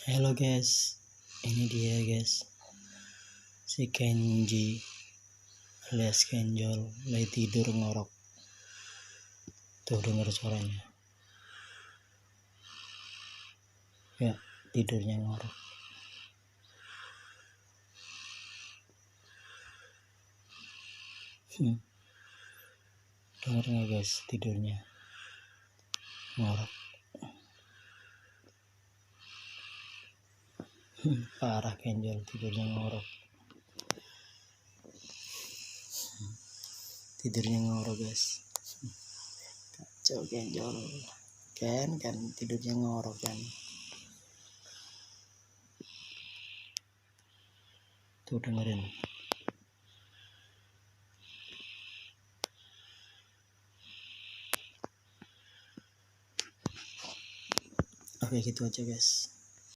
Halo guys, ini dia guys, si Kenji alias Kenjol lagi tidur ngorok. Tuh denger suaranya. Ya, tidurnya ngorok. Denger nggak guys, tidurnya ngorok. Parah Kenjol tidurnya ngorok. Tidurnya ngorok guys. Kacau Kenjol. Kan tidurnya ngorok kan. Tuh dengerin. Oke gitu aja guys.